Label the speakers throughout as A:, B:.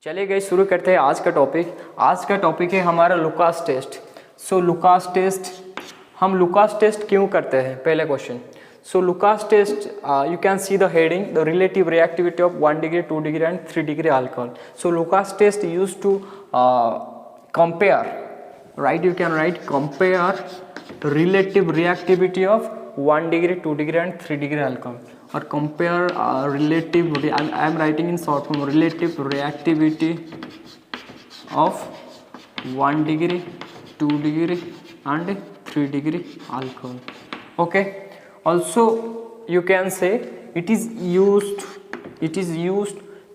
A: चलिए गए शुरू करते हैं आज का टॉपिक। आज का टॉपिक है हमारा Lucas test. So Lucas test, हम लुकास टेस्ट क्यों करते हैं, पहले question. So Lucas test, you can see the heading, the relative reactivity of 1 degree, 2 degree and 3 degree alcohol. So Lucas test used to compare, right? You can write compare relative reactivity of 1 degree, 2 degree and 3 degree alcohol, or compare relative, I am writing in short form, relative reactivity of 1 degree, 2 degree and 3 degree alcohol. Okay. Also you can say it is used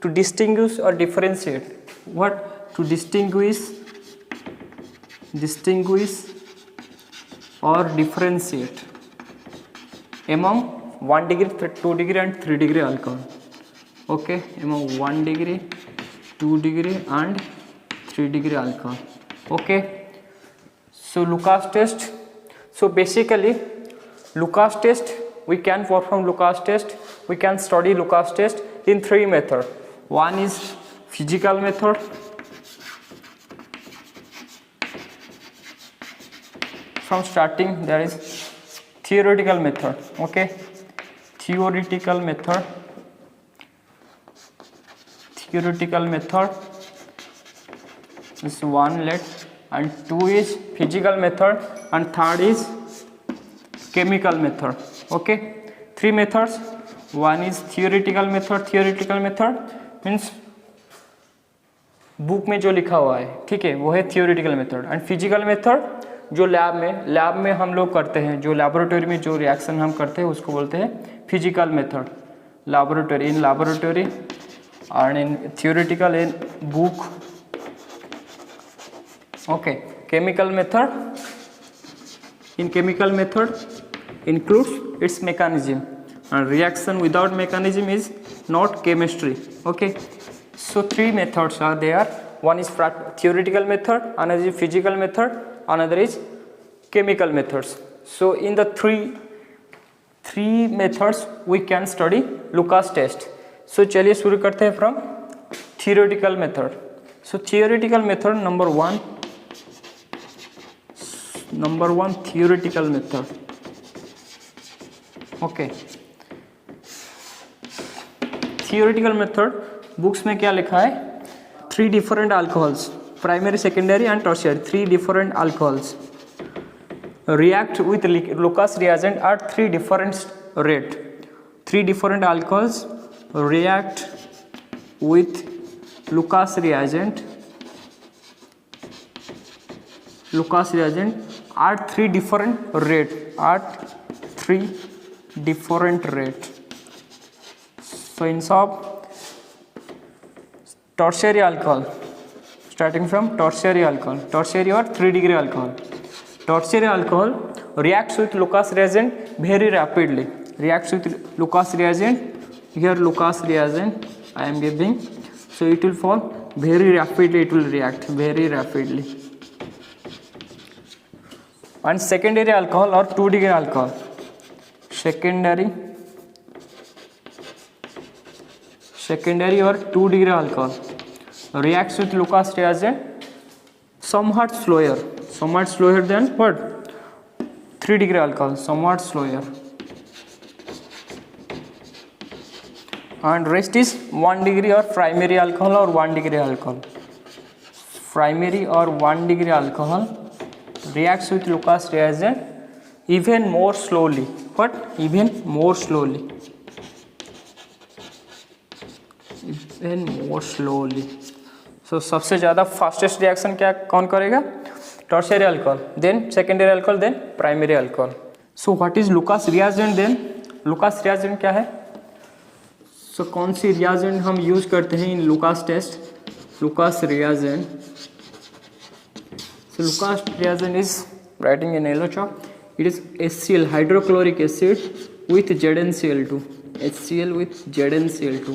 A: to distinguish or differentiate. What? To distinguish or differentiate among 1 degree, 2 degree and 3 degree alcohol. Okay, among 1 degree, 2 degree and 3 degree alcohol. Okay, so Lucas test. So basically Lucas test, we can perform Lucas test, we can study Lucas test in 3 methods. One is physical method, from starting there is theoretical method. Okay, theoretical method is one, and two is physical method, and third is chemical method. Okay, 3 methods. One is theoretical method means book में जो लिखा हुआ है, ठीक है, वो है theoretical method. And physical method जो लैब में हम लोग करते हैं, जो लैबोरेटरी में जो रिएक्शन हम करते हैं उसको बोलते हैं physical method. Laboratory and in theoretical in book. Okay, chemical method includes its mechanism, and reaction without mechanism is not chemistry. Okay, so 3 methods are there. One is theoretical method, another is physical method, another is chemical methods. So in the three methods we can study Lucas test. So चलिए शुरू करते हैं from theoretical method. So theoretical method number one theoretical method. Okay, theoretical method books में क्या लिखा है? 3 different alcohols, primary, secondary and tertiary, 3 different alcohols react with Lucas reagent at 3 different rate. 3 different alcohols react with Lucas reagent at 3 different rate, So in short, tertiary alcohol, starting from tertiary or 3 degree alcohol. Tertiary alcohol reacts with Lucas reagent very rapidly. Here Lucas reagent I am giving, so it will fall very rapidly, it will react very rapidly. And secondary alcohol or 2 degree alcohol, secondary or 2 degree alcohol reacts with Lucas reagent somewhat slower than what? 3 degree alcohol, somewhat slower. And rest is 1 degree or primary alcohol or 1 degree alcohol. Primary or 1 degree alcohol reacts with Lucas reagent even more slowly. What? Even more slowly. So सबसे ज़्यादा fastest reaction क्या कौन करेगा? Tertiary alcohol, then secondary alcohol, then primary alcohol. So what is Lucas reagent then? Lucas reagent क्या है? सो कौन सी reagent हम use करते हैं in Lucas test? Lucas reagent. So Lucas reagent is writing in yellow chalk. It is HCl, hydrochloric acid with ZnCl2. HCl with ZnCl2.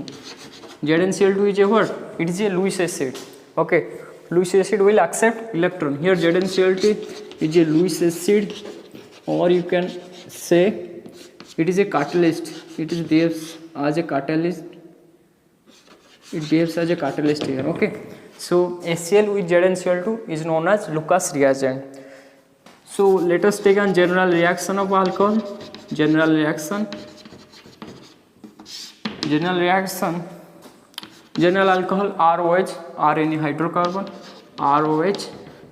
A: ZnCl2 is a what? It is a Lewis acid. Okay, Lewis acid will accept electron. Here ZnCl2 is a Lewis acid, or you can say it is a catalyst. It is there as a catalyst it behaves as a catalyst here. Okay, so HCl with ZnCl2 is known as Lucas reagent. So let us take a general reaction of alcohol. General reaction, general alcohol ROH, R any hydrocarbon, ROH,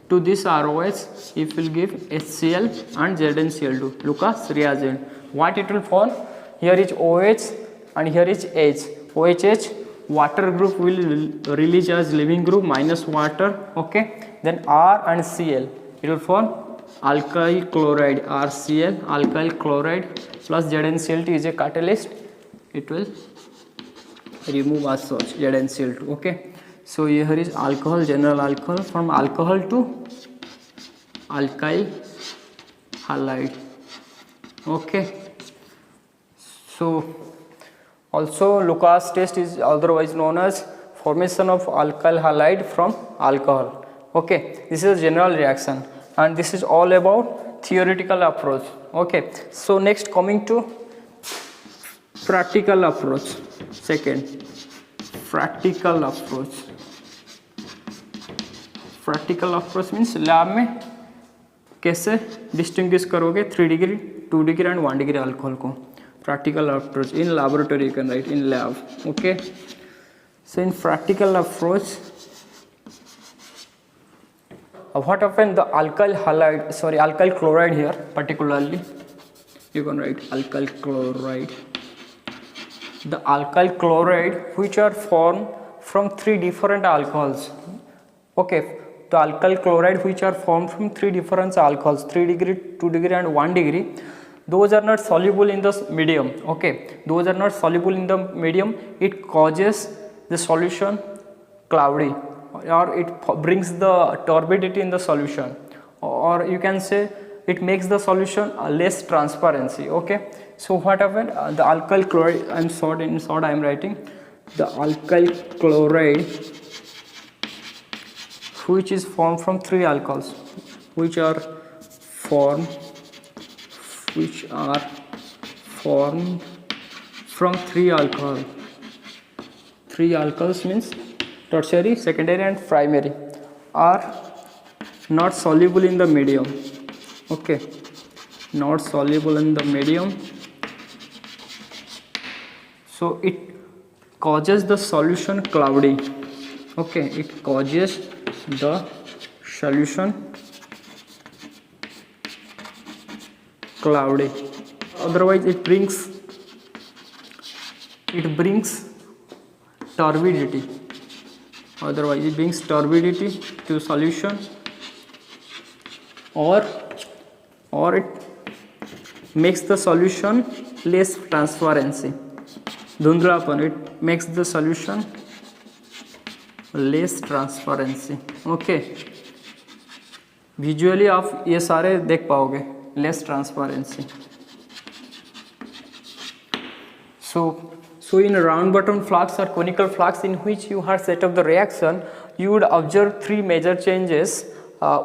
A: to this ROH it will give HCl and ZnCl2, Lucas reagent. What it will form? Here is OH and here is H. OHH, water group will release as living group minus water. Okay, then R and Cl, it will form alkyl chloride, RCl, alkyl chloride, plus ZnCl2 is a catalyst, it will remove as such ZnCl2. Okay, so here is alcohol, general alcohol, from alcohol to alkyl halide. Okay, so also Lucas test is otherwise known as formation of alkyl halide from alcohol. Okay, this is a general reaction, and this is all about theoretical approach. Okay, so next coming to practical approach. Second, practical approach. Practical approach means lab में कैसे distinguish करोगे 3 degree 2 degree and 1 degree alcohol को. Practical approach in laboratory, you can write in lab. Okay, so in practical approach what happened, the alkyl halide, sorry, alkyl chloride here particularly, you can write alkyl chloride. The alkyl chloride which are formed from 3 different alcohols. Okay, the alkyl chloride which are formed from 3 different alcohols, 3 degree, 2 degree and 1 degree, those are not soluble in the medium. Okay, those are not soluble in the medium. It causes the solution cloudy, or it brings the turbidity in the solution, or you can say it makes the solution less transparency. Okay, so what happened, the alkyl chloride, I am writing the alkyl chloride which is formed from 3 alcohols, which are formed from 3 alcohol. 3 alcohols means tertiary, secondary and primary, are not soluble in the medium. Okay, not soluble in the medium, so it causes the solution cloudy. Okay, it causes the solution cloudy, otherwise it brings turbidity, otherwise it brings turbidity to solution, or it makes the solution less transparency, धुंधलापन, it makes the solution less transparency. Okay, visually आप ये सारे देख पाओगे, less transparency. So in a round bottom flask or conical flask in which you have set up the reaction, you would observe 3 major changes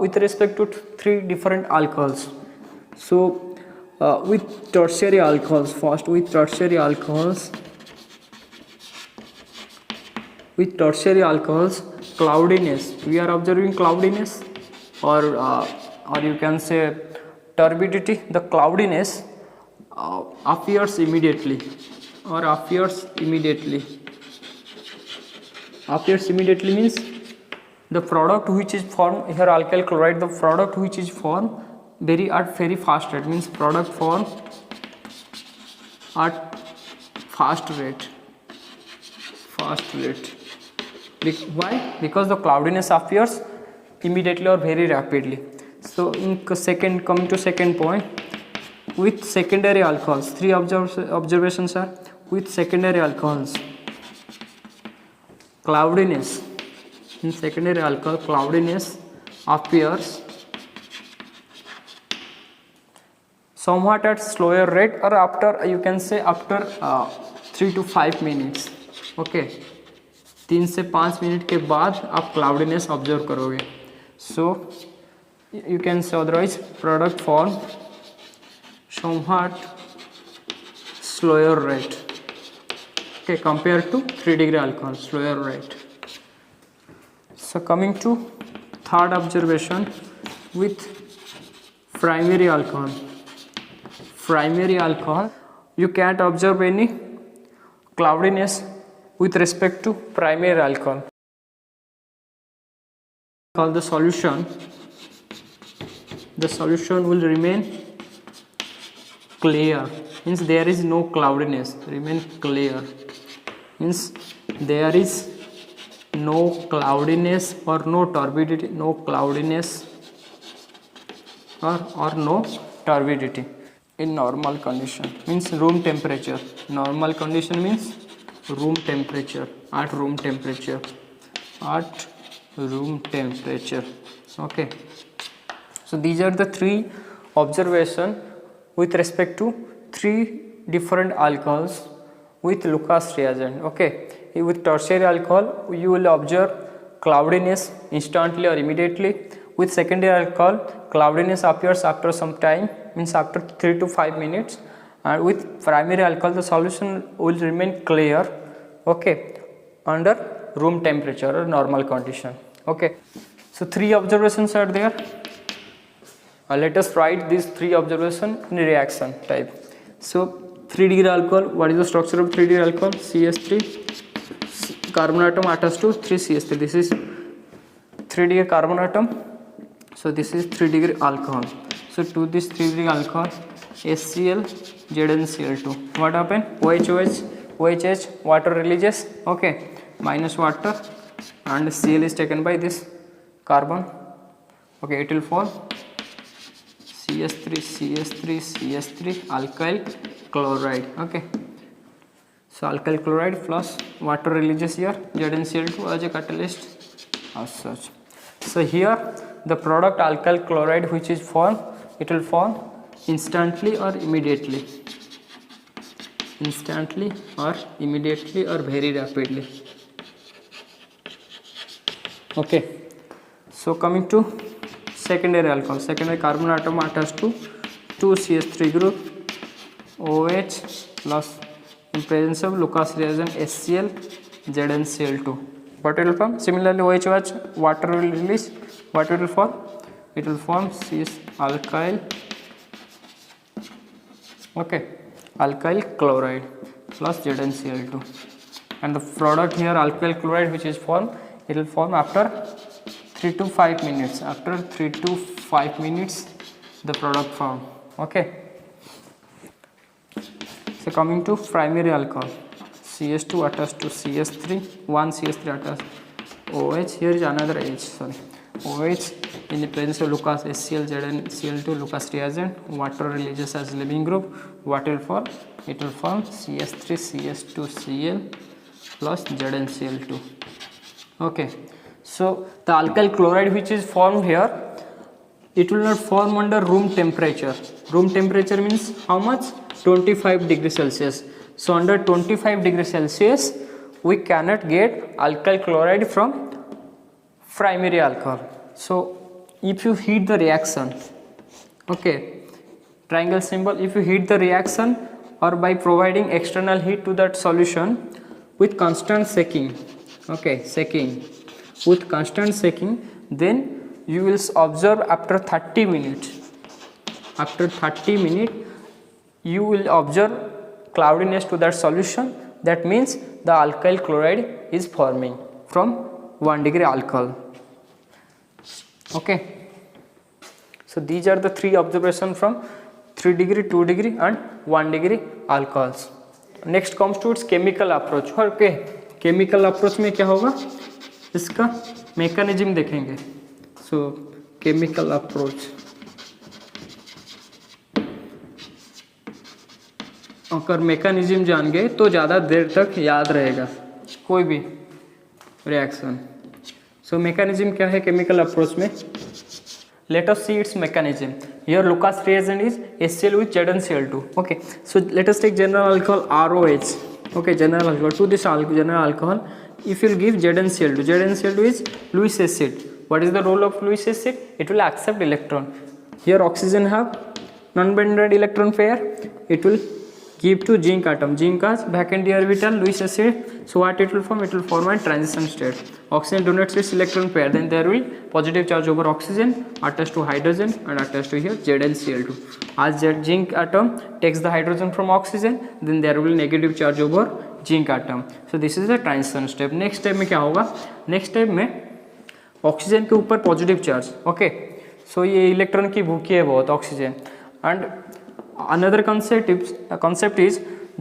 A: with respect to 3 different alcohols. So with tertiary alcohols, first with tertiary alcohols, cloudiness, we are observing cloudiness, or you can say turbidity. The cloudiness appears immediately means the product which is formed here, alkyl chloride, the product which is formed at very fast rate, means product formed at fast rate. Why? Because the cloudiness appears immediately or very rapidly. So in coming to second point, with secondary alcohols, 3 observations are with secondary alcohols, cloudiness, in secondary alcohol cloudiness appears somewhat at slower rate, or after, you can say after 3 to 5 minutes. Okay, 3 से 5 minute के बाद आप cloudiness observe करोगे. So you can say otherwise product form somewhat slower rate. okay, compared to 3 degree alcohol, slower rate. So coming to third observation with primary alcohol. Primary alcohol, you can't observe any cloudiness with respect to primary alcohol. The solution will remain clear, means there is no cloudiness, remain clear means there is no cloudiness or no turbidity, no cloudiness or no turbidity in normal condition, means room temperature. Normal condition means room temperature, at room temperature, okay. So these are the three observation with respect to three different alcohols with Lucas reagent, okay. With tertiary alcohol you will observe cloudiness instantly or immediately. With secondary alcohol, cloudiness appears after some time, means after 3 to 5 minutes, and with primary alcohol the solution will remain clear, okay, under room temperature or normal condition, okay. So three observations are there. Let us write these three observations in reaction type. So 3 degree alcohol, what is the structure of 3 degree alcohol? CH3, carbon atom attached to 3 CH3. This is 3 degree carbon atom. So this is 3 degree alcohol. So to this 3 degree alcohol, HCl, ZnCl2. What happened? OH, water releases, okay, minus water, and Cl is taken by this carbon, okay, it will form CH3 alkyl chloride, okay. So alkyl chloride plus water releases here, ZnCl2 as a catalyst as such. So here the product alkyl chloride which is formed, it will form instantly or immediately, or very rapidly, okay. So coming to secondary alcohol, secondary carbon atom attached to 2 CH3 group, OH plus in presence of Lucas reagent HCl, ZnCl2. What will form? Similarly OH, water will release, what it will form? It will form cis alkyl, okay, alkyl chloride plus ZnCl2, and the product here alkyl chloride which is formed, it will form after 3 to 5 minutes. After 3 to 5 minutes the product form, okay. So coming to primary alcohol, CH2 attached to CH3, one CH3 attached OH, here is another H, sorry, OH in the presence of Lucas HCl, ZnCl2, Lucas reagent, water releases as leaving group, what will form? It will form CH3 CH2Cl plus ZnCl2, okay. So the alkyl chloride which is formed here, it will not form under room temperature. Room temperature means how much? 25 degrees Celsius. So under 25 degrees Celsius we cannot get alkyl chloride from primary alcohol. So if you heat the reaction, okay, triangle symbol, if you heat the reaction or by providing external heat to that solution with constant shaking, okay, with constant shaking, then you will observe after 30 minutes, you will observe cloudiness to that solution. That means the alkyl chloride is forming from 1 degree alcohol, okay. So these are the three observations from 3 degree, 2 degree and 1 degree alcohols. Next comes to its chemical approach, okay. Chemical approach में क्या होगा, इसका mechanism देखेंगे. सो chemical approach, अगर mechanism जान गए तो ज़्यादा देर तक याद रहेगा कोई भी रिएक्शन. सो मैकेनिज्म क्या है केमिकल अप्रोच में? Let us see its mechanism. Here Lucas reagent is HCl with ZnCl2, okay. So let us take general alcohol ROH, okay, general alcohol. To this general alcohol, if you give ZnCl2 is Lewis acid. What is the role of Lewis acid? It will accept electron. Here oxygen have non-bonded electron pair, it will give to zinc atom. Zinc as vacant orbital, Lewis acid. So what it will form? It will form a transition state. Oxygen donates its electron pair. Then there will positive charge over oxygen attached to hydrogen and attached to here ZnCl2. As that zinc atom takes the hydrogen from oxygen, then there will negative charge over zinc atom. So this is the transition step. Next step में क्या होगा? Next step में oxygen के ऊपर positive charge. Okay, सो ये electron की भूखी है बहुत oxygen. And another concept is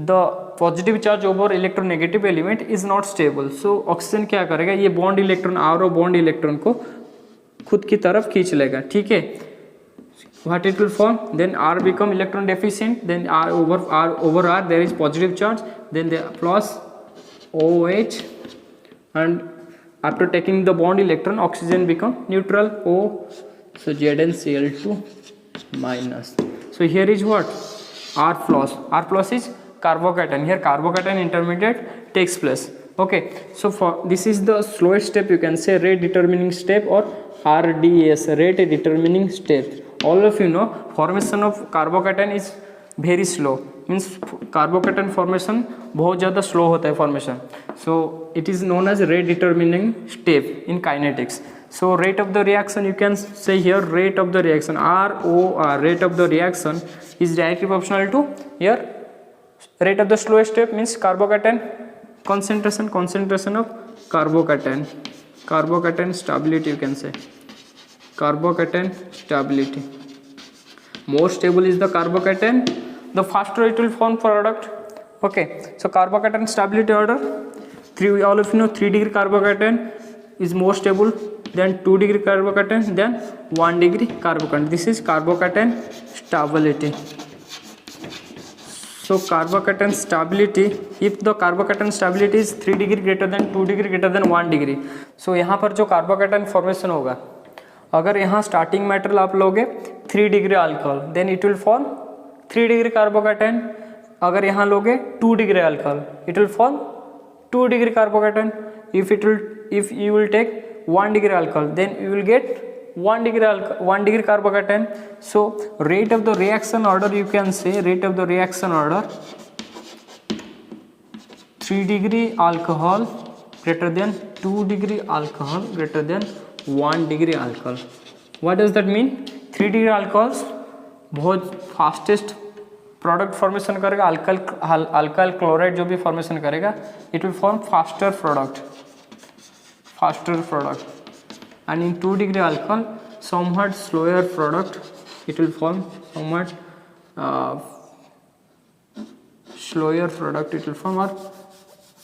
A: the positive charge over electronegative element is not stable. So oxygen क्या करेगा? ये बॉन्ड इलेक्ट्रॉन आर और बॉन्ड इलेक्ट्रॉन को खुद की तरफ खींच लेगा. ठीक है, what it will form? Then R become electron deficient. Then R over R there is positive charge. Then the plus OH, and after taking the bond electron, oxygen become neutral O. So ZnCl2 minus. So here is what? R plus. R plus is carbocation. Here carbocation intermediate takes place. Okay, so for this is the slowest step, you can say rate determining step or RDS, rate determining step. All of you know formation of carbocation is very slow, means carbocation formation बहुत ज़्यादा slow होता है formation. So it is known as rate determining step in kinetics. So rate of the reaction, you can say here rate of the reaction, ROR, rate of the reaction is directly proportional to here rate of the slowest step, means carbocation concentration of carbocation stability, you can say carbocation stability. More stable is the carbocation, the faster it will form product. Okay, so carbocation stability order, all of you know 3 degree carbocation is more stable than 2 degree carbocation, then 1 degree carbocation. This is carbocation stability. So carbocation stability, if the carbocation stability is 3 degree greater than 2 degree greater than 1 degree, so यहाँ पर जो carbocation formation होगा, अगर यहाँ starting metal आप लोगे 3 degree alcohol, then it will form 3 degree carbocation. अगर यहाँ लोगे 2 degree alcohol, it will form 2 degree carbocation. If you will take 1 degree alcohol, then you will get 1 degree carbocation. So rate of the reaction order, you can say rate of the reaction order 3 degree alcohol greater than 2 degree alcohol greater than 1 degree alcohol. What does that mean? 3 degree alcohols बहुत fastest product formation करेगा. Alkyl chloride जो भी formation करेगा, it will form faster product. And in 2 degree alcohol, somewhat slower product, it will form somewhat slower product it will form,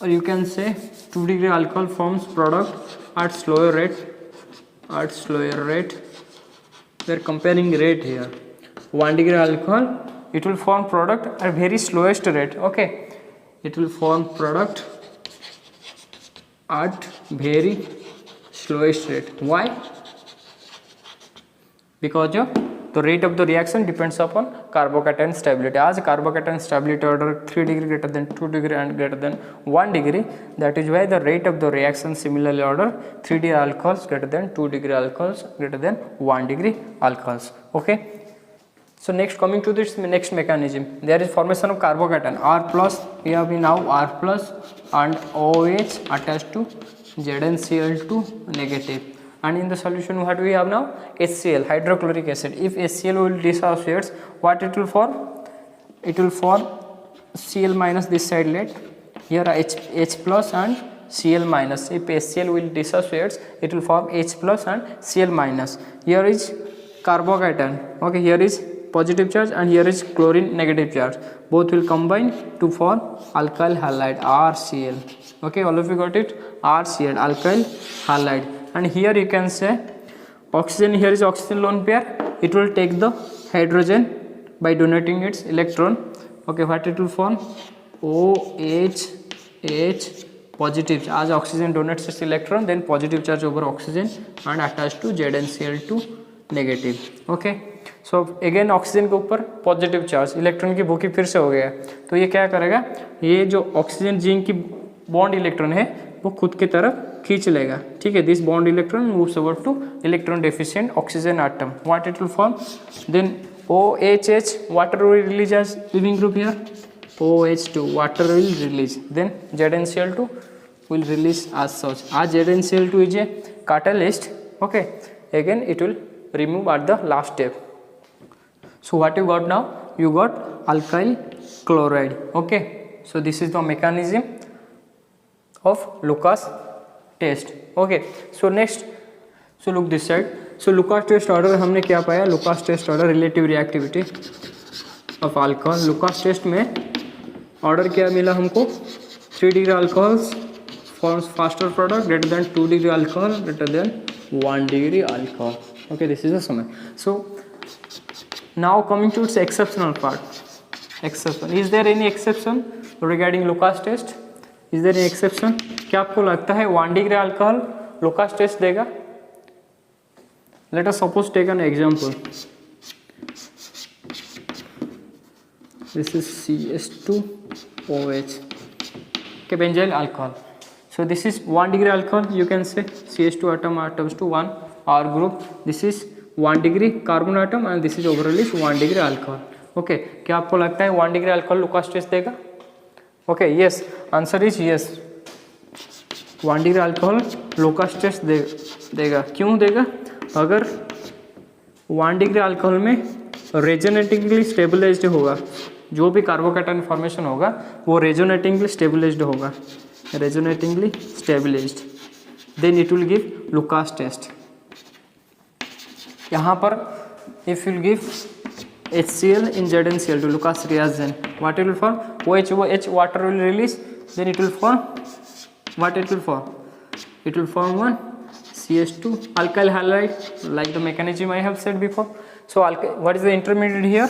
A: or you can say 2 degree alcohol forms product at slower rate. We are comparing rate here. 1 degree alcohol, it will form product at very slowest rate. Okay, it will form product at very slowest rate. Why? Because the rate of the reaction depends upon carbocation stability. As carbocation stability order 3 degree greater than 2 degree and greater than 1 degree, that is why the rate of the reaction similarly order 3 degree alcohols greater than 2 degree alcohols greater than 1 degree alcohols. Okay, so next, coming to this next mechanism, there is formation of carbocation. R plus, we have now R plus and OH attached to ZnCl2 negative, and in the solution what we have now? HCl, hydrochloric acid. If HCl will dissociate, what it will form? It will form Cl minus this side. Let here H plus and Cl minus. If HCl will dissociate, it will form H plus and Cl minus. Here is carbocation. Okay, here is positive charge and here is chlorine negative charge. Both will combine to form alkyl halide, RCl. Okay, all of you got it? RCl, alkyl halide. And here you can say oxygen, here is oxygen lone pair. It will take the hydrogen by donating its electron. Okay, what it will form? OH, positive. As oxygen donates its electron, then positive charge over oxygen and attached to ZnCl2 negative. Okay, so again oxygen के ऊपर positive charge, electron की भूखी फिर से हो गया. तो ये क्या करेगा? ये जो ऑक्सीजन जिंक की बॉन्ड इलेक्ट्रॉन है वो खुद की तरफ खींच लेगा. ठीक है, this bond electron moves over to electron deficient oxygen atom. What it will form? Then OHH, water will release as leaving group here. OH2 water will release, then ZnCl2 will release as such. As ZnCl2 is a catalyst, okay, again it will remove at the last step. So what you got now? You got alkyl chloride. Okay, so this is the mechanism of Lucas test. Okay, so next, so look this side. So Lucas test order हमने क्या पाया? Lucas test order relative reactivity of alcohol. Lucas test में order क्या मिला हमको? 3 degree alcohol forms faster product greater than 2 degree alcohol greater than 1 degree alcohol. Okay, this is the summary. So now coming to its exceptional part. Exception. Is there any exception regarding Lucas test? Is there any exception? क्या आपको लगता है 1 degree alcohol Lucas test देगा? Let us suppose take an example. This is CH2OH. Okay, benzyl alcohol. So this is 1 degree alcohol. You can say CH2 atoms to 1 R group. This is 1 degree carbon atom and this is overall is 1 degree alcohol. Okay, क्या आपको लगता है 1 degree alcohol Lucas test देगा? Okay, yes. Answer is yes. 1 degree alcohol Lucas test देगा. क्यों देगा? अगर 1 degree alcohol में रेजोनेटिंगली स्टेबलाइज्ड होगा, जो भी कार्बोकैटायन फॉर्मेशन होगा वो रेजोनेटिंगली स्टेबलाइज्ड होगा, resonatingly stabilised, then it will give Lucas test. यहाँ पर if will give HCl in ZnCl2 Lucas reaction, what it will form? OH water will release, then it will form what it will form? It will form one CH2 alkyl halide, like the mechanism I have said before. So what is the intermediate here?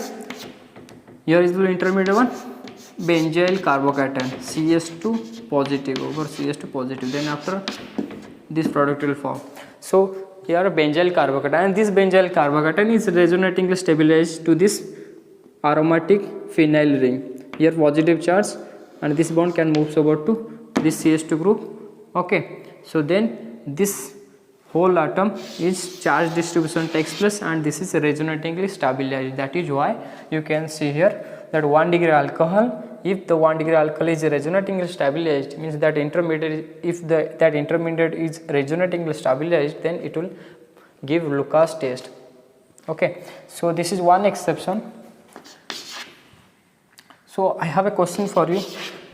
A: Here is the intermediate one, benzyl carbocation, CH2 positive over CH2 positive. Then after this product will form. So here benzyl carbocation, and this benzyl carbocation is resonatingly stabilized to this aromatic phenyl ring. Here positive charge, and this bond can move over to this CH2 group. Okay, so then this whole atom is charge distribution takes place and this is resonatingly stabilized. That is why you can see here that 1 degree alcohol, if the 1 degree alcohol is resonatingly stabilized, means that intermediate, if that intermediate is resonatingly stabilized, then it will give Lucas test. Okay, so this is one exception. So I have a question for you.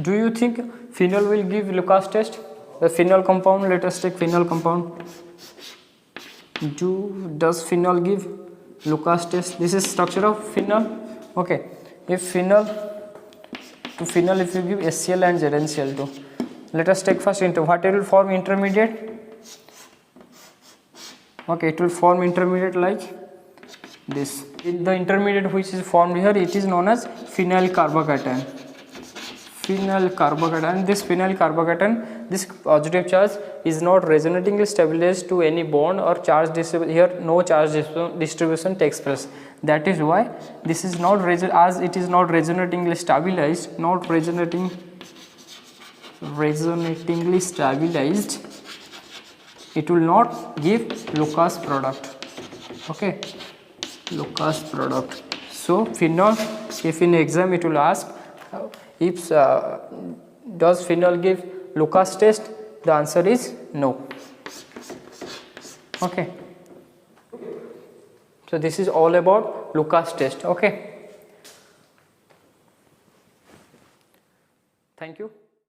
A: Do you think phenol will give Lucas test? The phenol compound, let us take phenol compound. Does phenol give Lucas test? This is structure of phenol. Okay, if phenol, to phenol if you give HCl and ZnCl2, let us take first what it will form intermediate. Okay, it will form intermediate like this. The intermediate which is formed here, it is known as phenyl carbocation. Phenyl carbocation, and this phenyl carbocation, this positive charge is not resonatingly stabilized to any bond or charge distribution. Here no charge distribution takes place. That is why this is not as it is not resonatingly stabilized, not resonatingly stabilized, it will not give Lucas product. Okay, Lucas product. So phenol, if in exam it will ask if does phenol give Lucas test, the answer is no. Okay, so this is all about Lucas test. Okay, thank you.